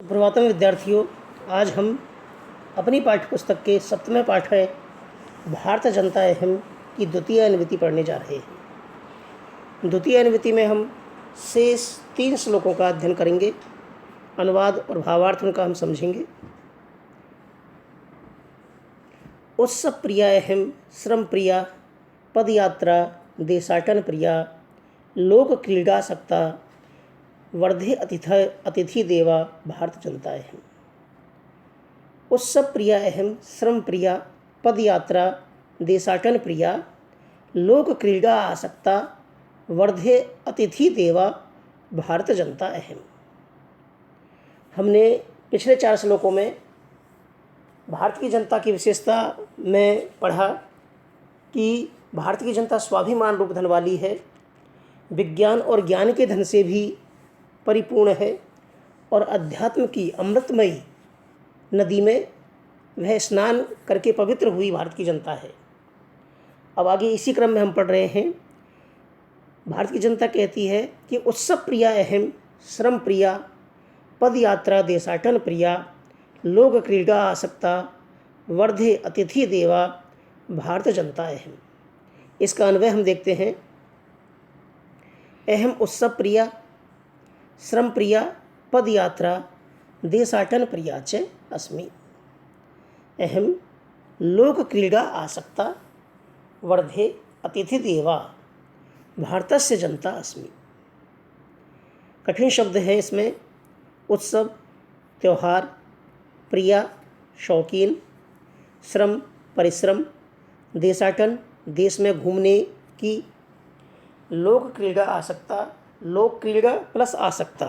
प्रभातम विद्यार्थियों, आज हम अपनी पाठ्यपुस्तक के 7वें पाठ है भारत जनता एहम की द्वितीय अनुवृत्ति पढ़ने जा रहे हैं। द्वितीय अनुवृत्ति में हम शेष 3 श्लोकों का अध्ययन करेंगे। अनुवाद और भावार्थ उनका हम समझेंगे। उत्सव प्रिया एहम श्रम प्रिया पदयात्रा देशाटन प्रिया लोक क्रीडासक्ता वर्धे अतिथि देवा भारत जनता एहम। उत्सव प्रिया एहम श्रम प्रिया पदयात्रा देशाटन प्रिया लोक क्रीड़ा आसक्ता वर्धे अतिथि देवा भारत जनता एहम। हमने पिछले 4 श्लोकों में भारत की जनता की विशेषता में पढ़ा कि भारत की जनता स्वाभिमान रूप धन वाली है, विज्ञान और ज्ञान के धन से भी परिपूर्ण है और अध्यात्म की अमृतमयी नदी में वह स्नान करके पवित्र हुई भारत की जनता है। अब आगे इसी क्रम में हम पढ़ रहे हैं। भारत की जनता कहती है कि उत्सव प्रिया अहम श्रम प्रिया पदयात्रा देशाटन प्रिया लोक क्रीड़ा आसक्ता वर्धे अतिथि देवा भारत जनता अहम। इसका अन्वय हम देखते हैं। अहम उत्सव प्रिया श्रम प्रिया पदयात्रा देशाटन प्रिया च अस्मि। अहम लोक क्रीड़ा आसक्ता वर्धे अतिथि देवा भारतस्य जनता अस्मि। कठिन शब्द है इसमें। उत्सव त्यौहार, प्रिया शौकीन, श्रम परिश्रम, देशाटन देश में घूमने की, लोक क्रीड़ा आसक्ता लोक क्रीड़ा प्लस आसक्ता,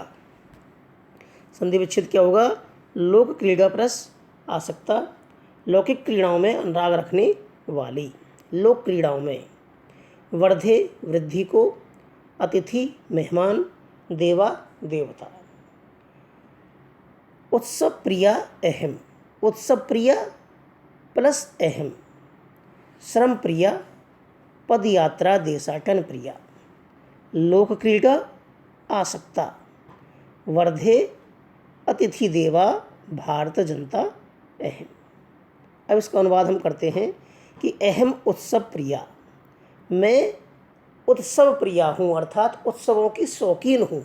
संधि विच्छेद क्या होगा? लोक क्रीड़ा प्लस आसक्ता, लौकिक क्रीड़ाओं में अनुराग रखने वाली, लोक क्रीड़ाओं में। वर्धे वृद्धि को, अतिथि मेहमान, देवा देवता। उत्सव प्रिया अहम, उत्सव प्रिया प्लस अहम, श्रम प्रिया पदयात्रा देशाटन प्रिया लोक क्रीड़ा आसक्ता वर्धे अतिथि देवा भारत जनता अहम। अब इसका अनुवाद हम करते हैं कि अहम उत्सव प्रिया, मैं उत्सव प्रिया हूँ, अर्थात उत्सवों की शौकीन हूँ।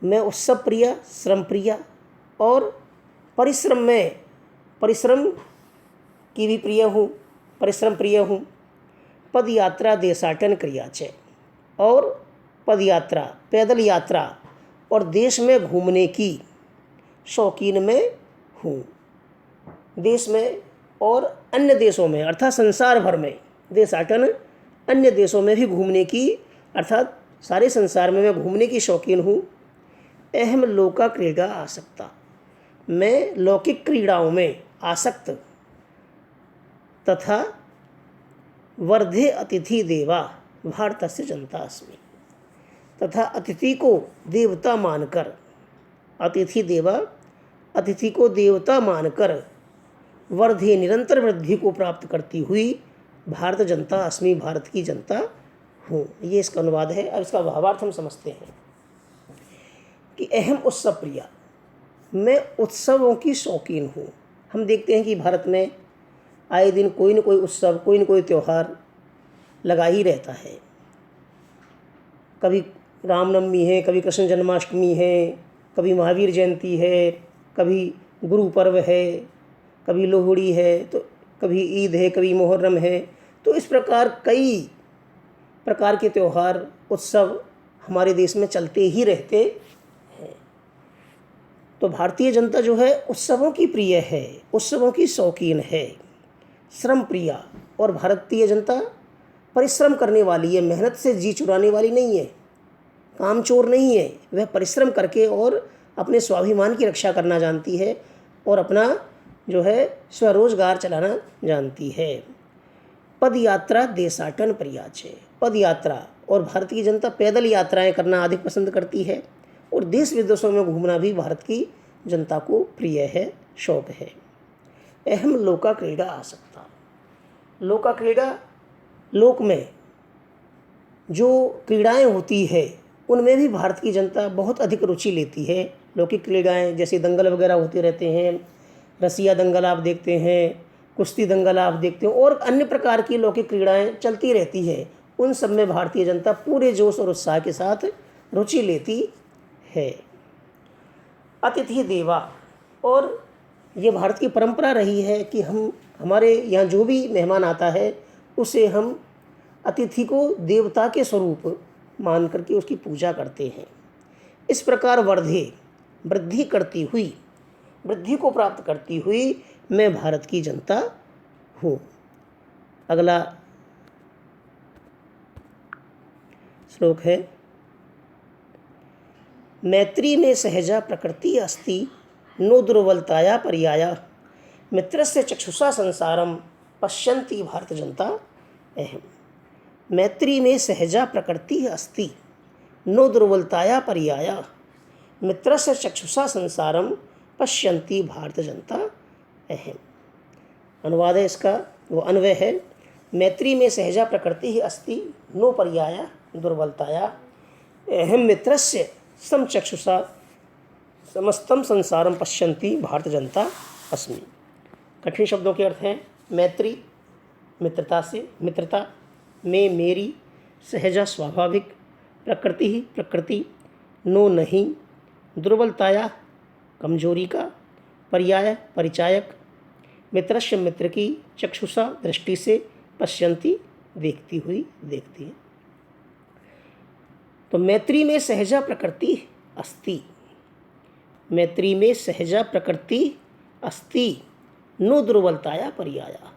मैं उत्सव प्रिया, श्रम प्रिया और परिश्रम की भी प्रिय हूँ, परिश्रम प्रिय हूँ। पदयात्रा देशाटन क्रिया च, और पदयात्रा पैदल यात्रा और देश में घूमने की शौकीन में हूँ। देश में और अन्य देशों में अर्थात संसार भर में, देशाटन अन्य देशों में भी घूमने की, अर्थात सारे संसार में मैं घूमने की शौकीन हूँ। अहम लोका क्रीड़ा आसक्ता, मैं लौकिक क्रीड़ाओं में आसक्त तथा वर्धे अतिथि देवा भारतस्य जनता अस्मि, तथा अतिथि को देवता मानकर, अतिथि देवा अतिथि को देवता मानकर वर्धे निरंतर वृद्धि को प्राप्त करती हुई भारत जनता अस्मि, भारत की जनता हूँ। ये इसका अनुवाद है। अब इसका भावार्थ हम समझते हैं कि अहम उत्सव प्रिया, मैं उत्सवों की शौकीन हूँ। हम देखते हैं कि भारत में आए दिन कोई न कोई उत्सव, कोई न कोई त्यौहार लगा ही रहता है। कभी रामनवमी है, कभी कृष्ण जन्माष्टमी है, कभी महावीर जयंती है, कभी गुरु पर्व है, कभी लोहड़ी है, तो कभी ईद है, कभी मुहर्रम है। तो इस प्रकार कई प्रकार के त्यौहार, उत्सव हमारे देश में चलते ही रहते हैं। तो भारतीय जनता जो है उत्सवों की प्रिय है, उत्सवों की शौकीन है, श्रम प्रिया। और भारतीय जनता परिश्रम करने वाली है, मेहनत से जी चुराने वाली नहीं है, काम चोर नहीं है। वह परिश्रम करके और अपने स्वाभिमान की रक्षा करना जानती है और अपना जो है स्वरोजगार चलाना जानती है। पदयात्रा देशाटन प्रिया च, पदयात्रा, और भारत की जनता पैदल यात्राएं करना अधिक पसंद करती है और देश विदेशों में घूमना भी भारत की जनता को प्रिय है, शौक है। अहम लोका क्रीड़ा आसक्ता, लोका क्रीड़ा, लोक में जो क्रीड़ाएं होती है उनमें भी भारत की जनता बहुत अधिक रुचि लेती है लौकिक क्रीड़ाएँ जैसे दंगल वगैरह होते रहते हैं, रसिया दंगल आप देखते हैं, कुश्ती दंगल आप देखते हैं, और अन्य प्रकार की लौकिक क्रीड़ाएँ चलती रहती है। उन सब में भारतीय जनता पूरे जोश और उत्साह के साथ रुचि लेती है। अतिथि देवा, और ये भारत की परंपरा रही है कि हमारे यहाँ जो भी मेहमान आता है उसे हम अतिथि को देवता के स्वरूप मान करके उसकी पूजा करते हैं। इस प्रकार वृद्धि करती हुई, वृद्धि को प्राप्त करती हुई मैं भारत की जनता हूँ। अगला श्लोक है, मैत्री में सहजा प्रकृति अस्ति नो दुर्बलताया पर्याया मित्रस्य चक्षुषा संसारम पश्यन्ति भारत जनता अहम। मैत्री में सहजा प्रकृति अस्ति नो दुर्बलताया पर्याया मित्रस्य चक्षुषा संसारम पश्यन्ति भारत जनता अहम। अनुवाद है इसका, वो अन्वय है, मैत्री में सहजा प्रकृति ही अस्ति नो पर्याया दुर्बलताया अहम मित्रस्य सम चक्षुषा समस्तम संसारम पश्यन्ति भारत जनता अस्मि। कठिन शब्दों के अर्थ हैं मैत्री, मित्रता से, मित्रता में मेरी, सहजा स्वाभाविक, प्रकृति ही प्रकृति, नो नहीं, दुर्बलताया कमजोरी का, पर्याय परिचायक, मित्रस्य मित्र की, चक्षुषा दृष्टि से, पश्यन्ति देखती हुई, देखती है। तो मैत्री में सहजा प्रकृति अस्ति, मैत्री में सहजा प्रकृति अस्ति नो दुर्बलताया पर्याया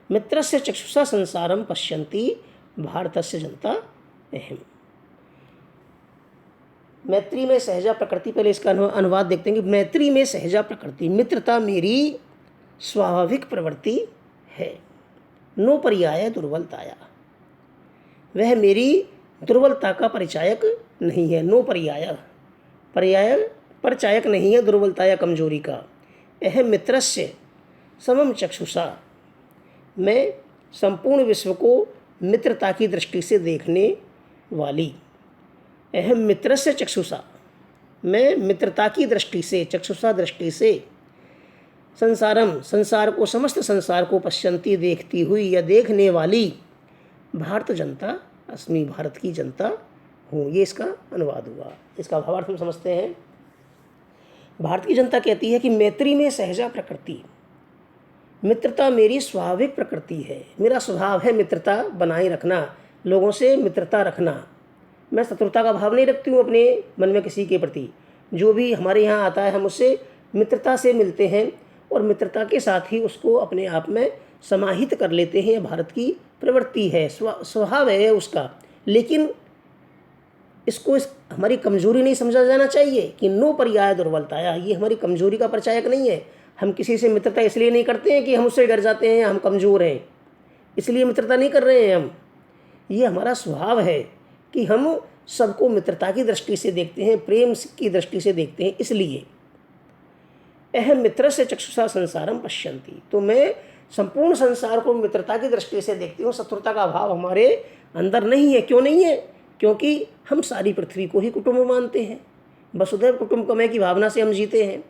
मित्रस्य चक्षुषा संसारम पश्यन्ति भारतस्य जनता अहम। मैत्री में सहजा प्रकृति, पहले इसका अनुवाद देखते हैं कि मैत्री में सहजा प्रकृति, मित्रता मेरी स्वाभाविक प्रवृत्ति है, नो पर्याय दुर्बलताया, वह मेरी दुर्बलता का परिचायक नहीं है, नो पर्याय, पर्याय परिचायक नहीं है दुर्बलता या कमजोरी का। अहम मित्रस्य समम चक्षुषा, मैं संपूर्ण विश्व को मित्रता की दृष्टि से देखने वाली। अहम मित्रस्य चक्षुषा, मैं मित्रता की दृष्टि से, चक्षुषा दृष्टि से, संसारम संसार को, समस्त संसार को, पश्यन्ति देखती हुई या देखने वाली, भारत जनता अस्मि भारत की जनता हूँ। ये इसका अनुवाद हुआ। इसका भावार्थ हम समझते हैं। भारत की जनता कहती है कि मैत्री में सहजा प्रकृति, मित्रता मेरी स्वाभाविक प्रकृति है, मेरा स्वभाव है मित्रता बनाए रखना, लोगों से मित्रता रखना। मैं शत्रुता का भाव नहीं रखती हूँ अपने मन में किसी के प्रति। जो भी हमारे यहाँ आता है हम उससे मित्रता से मिलते हैं और मित्रता के साथ ही उसको अपने आप में समाहित कर लेते हैं। भारत की प्रवृत्ति है, स्वभाव है उसका। लेकिन इसको हमारी कमजोरी नहीं समझा जाना चाहिए कि नो पर्याय दुर्बलताया, ये हमारी कमजोरी का परिचायक नहीं है। हम किसी से मित्रता इसलिए नहीं करते हैं कि हम उससे डर जाते हैं, हम कमज़ोर हैं इसलिए मित्रता नहीं कर रहे हैं हम। ये हमारा स्वभाव है कि हम सबको मित्रता की दृष्टि से देखते हैं, प्रेम की दृष्टि से देखते हैं। इसलिए अहम मित्र से चक्षुषा संसारम पश्यन्ति, तो मैं संपूर्ण संसार को मित्रता की दृष्टि से देखती हूँ। शत्रुता का भाव हमारे अंदर नहीं है। क्यों नहीं है? क्योंकि हम सारी पृथ्वी को ही कुटुंब मानते हैं। वसुधैव कुटुंबकम की भावना से हम जीते हैं,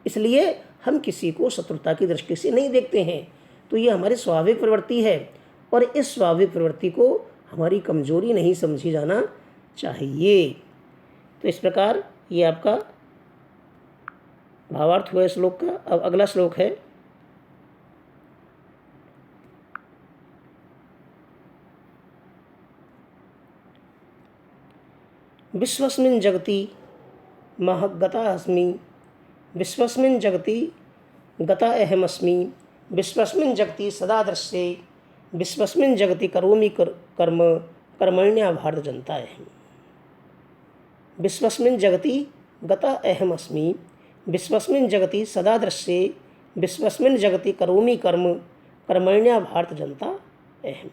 इसलिए हम किसी को शत्रुता की दृष्टि से नहीं देखते हैं। तो ये हमारी स्वाभाविक प्रवृत्ति है और इस स्वाभाविक प्रवृत्ति को हमारी कमजोरी नहीं समझी जाना चाहिए। तो इस प्रकार ये आपका भावार्थ हुआ श्लोक का। अब अगला श्लोक है विश्वस्मिन् जगति महद्गता अस्मि, विश्वस्मिन् जगति गता अहमस्मि, विश्वस्मिन् जगति सदा दृश्ये, विश्वस्मिन् जगति करोमि कर्म कर्मण्या भारत जनता अहम्। विश्वस्मिन् जगति गता अहमस्मि, विश्वस्मिन् जगति सदा दृश्ये, विश्वस्मिन् जगति करोमि कर्म कर्मण्या भारत जनता अहम्।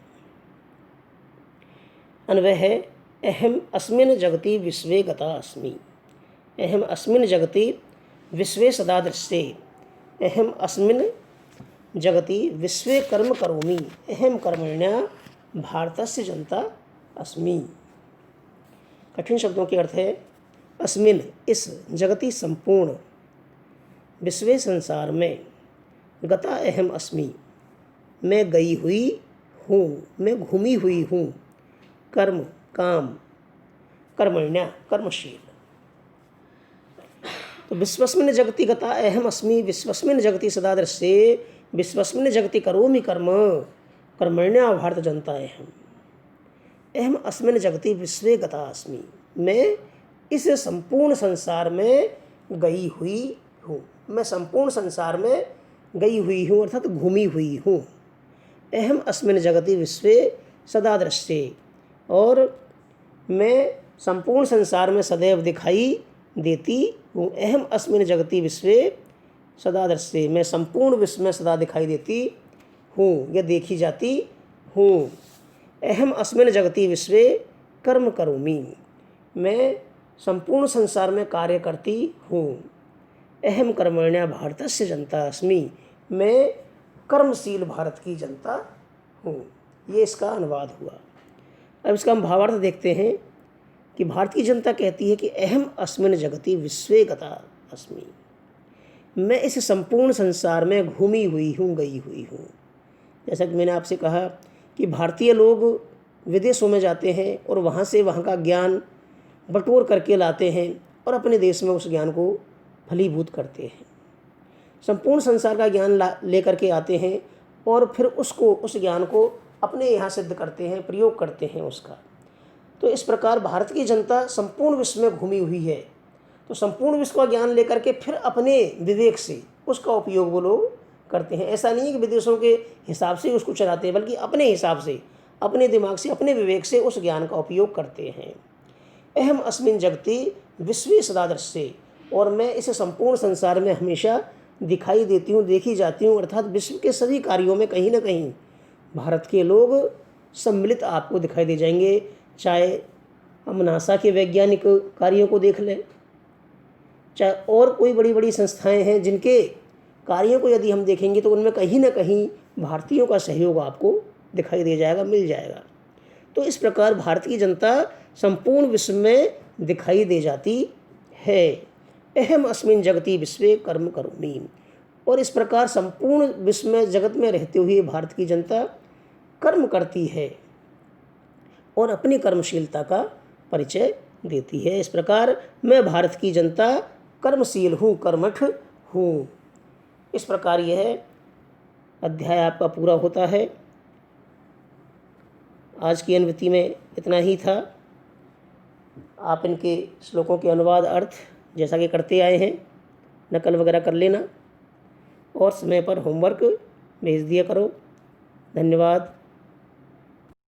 अन्वय है अहम अस्मिन् जगति विश्वे गता अस्मि, अहम अस्मिन् जगति विश्वे सदा दृश्ये, अहम अस्मिन् जगति विश्वे कर्म करोमि, अहम कर्मण्या भारतस्य जनता अस्मि। कठिन शब्दों के अर्थ है अस्मिन इस जगति संपूर्ण विश्व संसार में गता अहम अस्मि मैं गई हुई हूँ, मैं घूमी हुई हूँ, कर्म काम कर्मण्या कर्मशील। तो विश्वस्मिन् जगति गता अहम अस्मि विश्वस्मिन् जगति सदा दृश्ये विश्वस्मिन् जगति करोमि कर्म कर्मण्या भारत जनता अहम अस्मिन् जगति विश्वे गता अस्मि मैं इस संपूर्ण संसार में गई हुई हूँ, मैं संपूर्ण संसार में गई हुई हूँ अर्थात घूमी हुई हूँ। अहम अस्मिन् जगति विश्वे सदा दृश्ये और मैं संपूर्ण संसार में सदैव दिखाई देती हूँ। अहम अस्मिन् जगति विश्वे सदा दृश्ये मैं संपूर्ण विश्व में सदा दिखाई देती हूँ या देखी जाती हूँ। अहम अस्मिन् जगति विश्वे कर्म करोमि मैं संपूर्ण संसार में कार्य करती हूँ। अहम कर्मण्या भारतस्य जनता अस्मि मैं कर्मशील भारत की जनता हूँ। ये इसका अनुवाद हुआ। अब इसका हम भावार्थ देखते हैं कि भारत की जनता कहती है कि अहम अस्मिन् जगति विश्वे गता अस्मि मैं इस संपूर्ण संसार में घूमी हुई हूँ, गई हुई हूँ। जैसा कि मैंने आपसे कहा कि भारतीय लोग विदेशों में जाते हैं और वहाँ से वहाँ का ज्ञान बटोर करके लाते हैं और अपने देश में उस ज्ञान को फलीभूत करते हैं। संपूर्ण संसार का ज्ञान लेकर के आते हैं और फिर उस ज्ञान को अपने यहाँ सिद्ध करते हैं, प्रयोग करते हैं उसका। तो इस प्रकार भारत की जनता संपूर्ण विश्व में घूमी हुई है। तो संपूर्ण विश्व का ज्ञान लेकर के फिर अपने विवेक से उसका उपयोग वो लोग करते हैं। ऐसा नहीं है कि विदेशों के हिसाब से उसको चलाते हैं, बल्कि अपने हिसाब से, अपने दिमाग से, अपने विवेक से उस ज्ञान का उपयोग करते हैं। अहम अस्मिन् जगति विश्वे सदा दृश्ये और मैं इस संपूर्ण संसार में हमेशा दिखाई देती हूँ, देखी जाती हूँ अर्थात विश्व के सभी कार्यों में कहीं ना कहीं भारत के लोग सम्मिलित आपको दिखाई दे जाएंगे। चाहे हम नासा के वैज्ञानिक कार्यों को देख लें, चाहे और कोई बड़ी बड़ी संस्थाएं हैं जिनके कार्यों को यदि हम देखेंगे तो उनमें कहीं ना कहीं भारतीयों का सहयोग आपको दिखाई दे जाएगा, मिल जाएगा। तो इस प्रकार भारत की जनता संपूर्ण विश्व में दिखाई दे जाती है। अहम अस्मिन् जगति विश्वे कर्म करोमि और इस प्रकार संपूर्ण विश्व में जगत में रहते हुए भारत की जनता कर्म करती है और अपनी कर्मशीलता का परिचय देती है। इस प्रकार मैं भारत की जनता कर्मशील हूँ, कर्मठ हूँ। इस प्रकार यह अध्याय आपका पूरा होता है। आज की अनुवृत्ति में इतना ही था। आप इनके श्लोकों के अनुवाद अर्थ जैसा कि करते आए हैं नकल वगैरह कर लेना और समय पर होमवर्क भेज दिया करो। धन्यवाद।